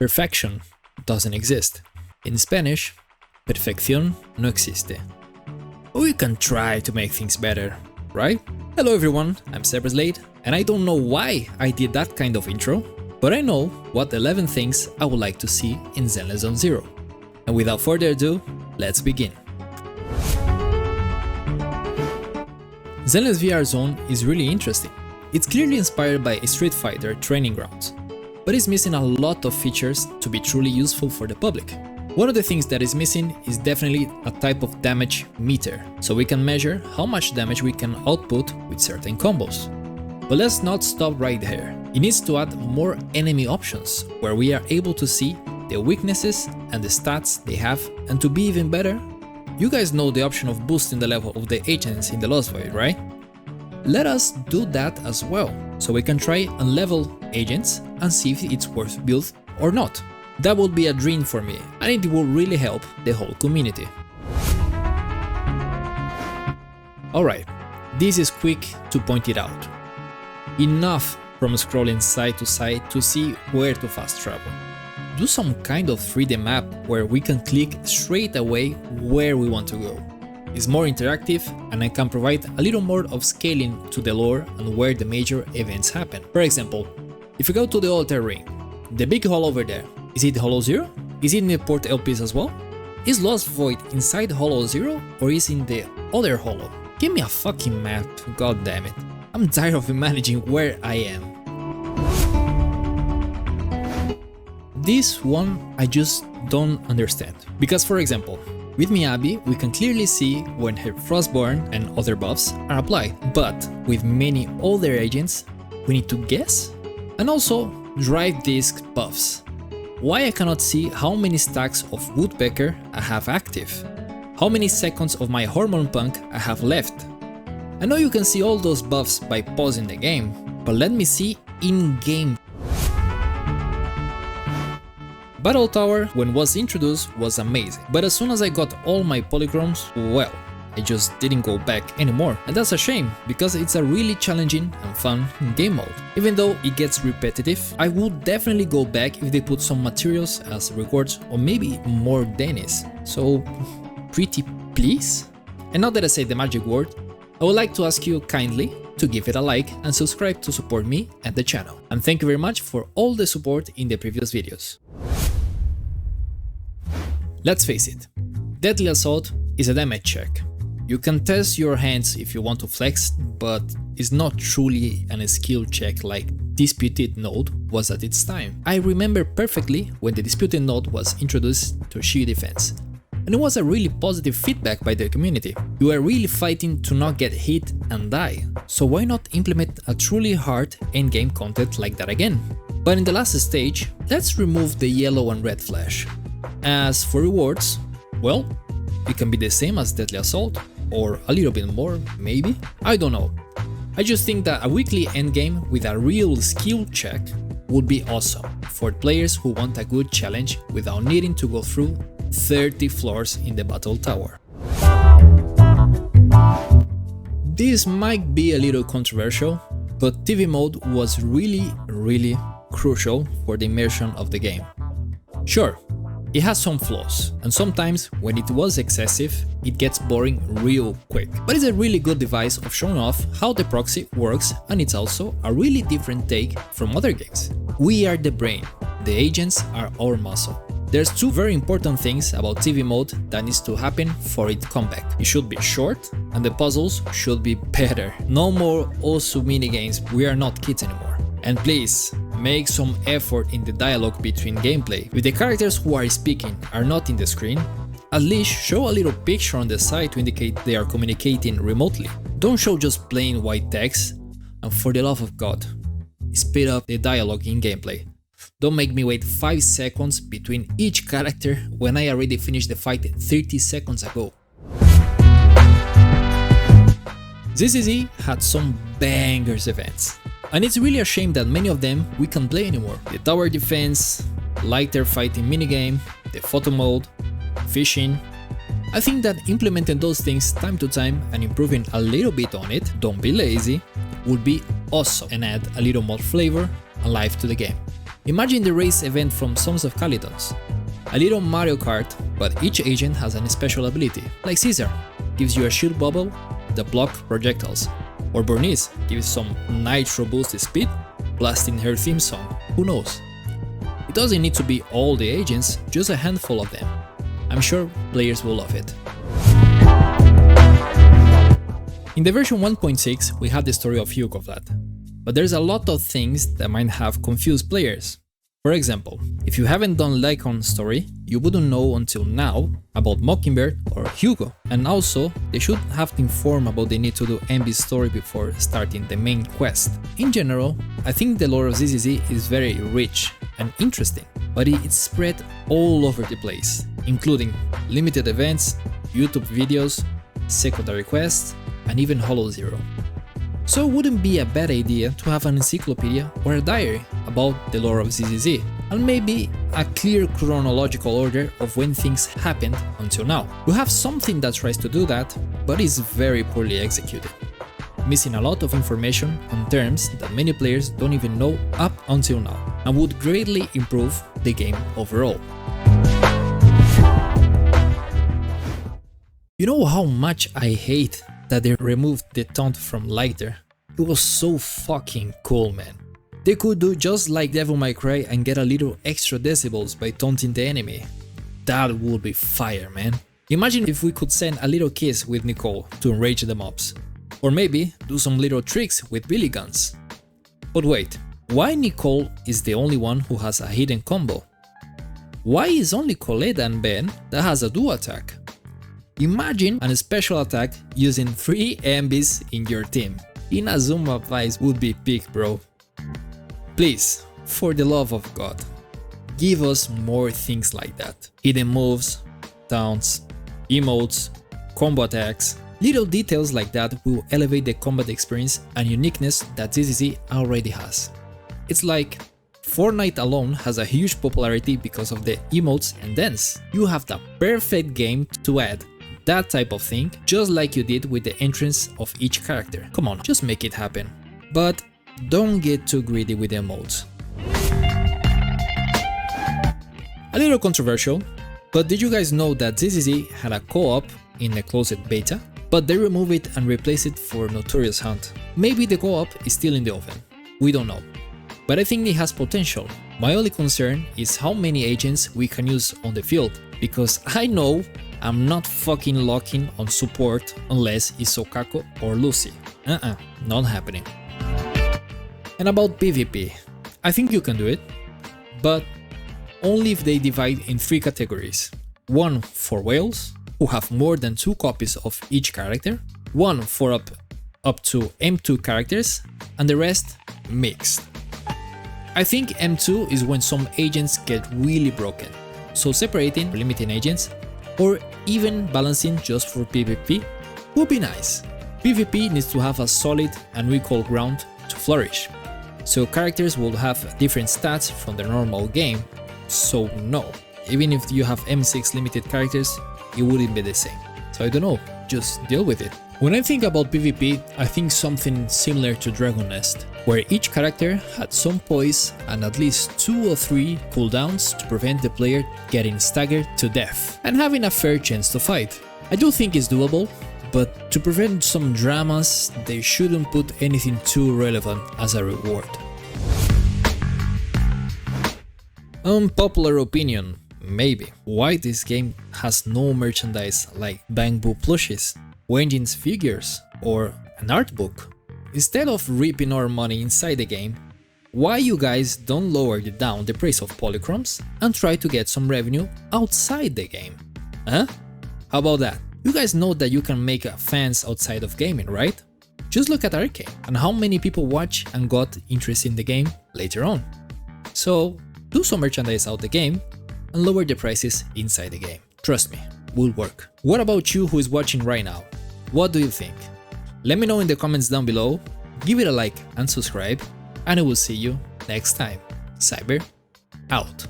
Perfection doesn't exist. In Spanish, perfección no existe. We can try to make things better, right? Hello everyone, I'm Cyberslade, and I don't know why I did that kind of intro, but I know what 11 things I would like to see in Zenless Zone Zero. And without further ado, let's begin. Zenless VR Zone is really interesting. It's clearly inspired by Street Fighter training grounds, but it's missing a lot of features to be truly useful for the public. One of the things that is missing is definitely a type of damage meter, so we can measure how much damage we can output with certain combos. But let's not stop right there. It needs to add more enemy options, where we are able to see the weaknesses and the stats they have, and to be even better, you guys know the option of boosting the level of the agents in the Lost Void, right? Let us do that as well, so we can try and level agents and see if it's worth build or not. That would be a dream for me, and it will really help the whole community. Alright, this is quick to point it out. Enough from scrolling side to side to see where to fast travel. Do some kind of 3D map where we can click straight away where we want to go. It's more interactive, and I can provide a little more of scaling to the lore and where the major events happen. For example, if you go to the altar ring, the big hole over there, is it Hollow Zero? Is it in the port LPs as well? Is Lost Void inside Hollow Zero or is in the other hollow? Give me a fucking map, god damn it. I'm tired of managing where I am. This one I just don't understand, because for example, with Miyabi we can clearly see when her Frostborn and other buffs are applied, but with many other agents we need to guess? And also drive disc buffs. Why I cannot see how many stacks of Woodpecker I have active? How many seconds of my Hormone Punk I have left? I know you can see all those buffs by pausing the game, but let me see in-game. Battle Tower, when was introduced, was amazing, but as soon as I got all my polychromes, well, I just didn't go back anymore, and that's a shame, because it's a really challenging and fun game mode. Even though it gets repetitive, I would definitely go back if they put some materials as rewards or maybe more Dennis. So, pretty please? And now that I say the magic word, I would like to ask you kindly to give it a like and subscribe to support me and the channel. And thank you very much for all the support in the previous videos. Let's face it, Deadly Assault is a damage check. You can test your hands if you want to flex, but it's not truly a skill check like Disputed Node was at its time. I remember perfectly when the Disputed Node was introduced to SHIYU defense, and it was a really positive feedback by the community. You are really fighting to not get hit and die, so why not implement a truly hard endgame content like that again? But in the last stage, let's remove the yellow and red flash. As for rewards, well, it can be the same as Deadly Assault, or a little bit more, maybe? I don't know. I just think that a weekly endgame with a real skill check would be awesome for players who want a good challenge without needing to go through 30 floors in the Battle Tower. This might be a little controversial, but TV mode was really crucial for the immersion of the game. Sure, it has some flaws, and sometimes when it was excessive, it gets boring real quick. But it's a really good device of showing off how the proxy works, and it's also a really different take from other games. We are the brain, the agents are our muscle. There's two very important things about TV mode that needs to happen for it to come back. It should be short, and the puzzles should be better. No more Osu minigames, we are not kids anymore. And please, make some effort in the dialogue between gameplay. If the characters who are speaking are not in the screen, at least show a little picture on the side to indicate they are communicating remotely. Don't show just plain white text, and for the love of God, speed up the dialogue in gameplay. Don't make me wait 5 seconds between each character when I already finished the fight 30 seconds ago. ZZZ had some bangers events, and it's really a shame that many of them we can't play anymore. The tower defense, lighter fighting minigame, the photo mode, fishing. I think that implementing those things time to time and improving a little bit on it, don't be lazy, would be awesome and add a little more flavor and life to the game. Imagine the race event from Sons of Calidons. A little Mario Kart, but each agent has a special ability, like Caesar, gives you a shield bubble that block projectiles, or Bernice gives some nitro boosted speed, blasting her theme song, who knows. It doesn't need to be all the agents, just a handful of them. I'm sure players will love it. In the version 1.6 we have the story of Hyuko Vlad, but there's a lot of things that might have confused players. For example, if you haven't done Lycon's story, you wouldn't know until now about Mockingbird or Hugo, and also they should have informed about the need to do Envy's story before starting the main quest. In general, I think the lore of ZZZ is very rich and interesting, but it's spread all over the place, including limited events, YouTube videos, secondary quests, and even Hollow Zero. So it wouldn't be a bad idea to have an encyclopedia or a diary about the lore of ZZZ, and maybe a clear chronological order of when things happened until now. We have something that tries to do that, but is very poorly executed, missing a lot of information on terms that many players don't even know up until now, and would greatly improve the game overall. You know how much I hate that they removed the taunt from Lighter? It was so fucking cool, man. They could do just like Devil May Cry and get a little extra decibels by taunting the enemy. That would be fire, man. Imagine if we could send a little kiss with Nicole to enrage the mobs. Or maybe do some little tricks with Billy Guns. But wait, why Nicole is the only one who has a hidden combo? Why is only Colette and Ben that has a duo attack? Imagine a special attack using 3 Envies in your team. Inazuma Vice would be peak, bro. Please, for the love of God, give us more things like that. Hidden moves, taunts, emotes, combo attacks. Little details like that will elevate the combat experience and uniqueness that ZZZ already has. It's like Fortnite alone has a huge popularity because of the emotes and dance. You have the perfect game to add that type of thing, just like you did with the entrance of each character. Come on, just make it happen. But don't get too greedy with the emotes. A little controversial, but did you guys know that ZZZ had a co-op in the closed beta? But they removed it and replaced it for Notorious Hunt. Maybe the co-op is still in the oven, we don't know. But I think it has potential. My only concern is how many agents we can use on the field, because I know I'm not fucking locking on support unless it's Okako or Lucy. Not happening. And about PvP, I think you can do it, but only if they divide in 3 categories. One for whales, who have more than 2 copies of each character, one for up to M2 characters, and the rest mixed. I think M2 is when some agents get really broken, so separating limiting agents or even balancing just for PvP would be nice. PvP needs to have a solid and equal ground to flourish, so characters will have different stats from the normal game, so no, even if you have M6 limited characters, it wouldn't be the same. So I don't know, just deal with it. When I think about PvP, I think something similar to Dragon Nest, where each character had some poise and at least 2 or 3 cooldowns to prevent the player getting staggered to death and having a fair chance to fight. I do think it's doable, but to prevent some dramas, they shouldn't put anything too relevant as a reward. Unpopular opinion, maybe. Why this game has no merchandise like Bangbu plushies, Wenjin's figures, or an art book? Instead of reaping our money inside the game, why you guys don't lower down the price of polychromes and try to get some revenue outside the game? Huh? How about that? You guys know that you can make fans outside of gaming, right? Just look at Arcane and how many people watch and got interested in the game later on. So do some merchandise out the game and lower the prices inside the game. Trust me, will work. What about you who is watching right now? What do you think? Let me know in the comments down below, give it a like and subscribe, and I will see you next time. Cyber out.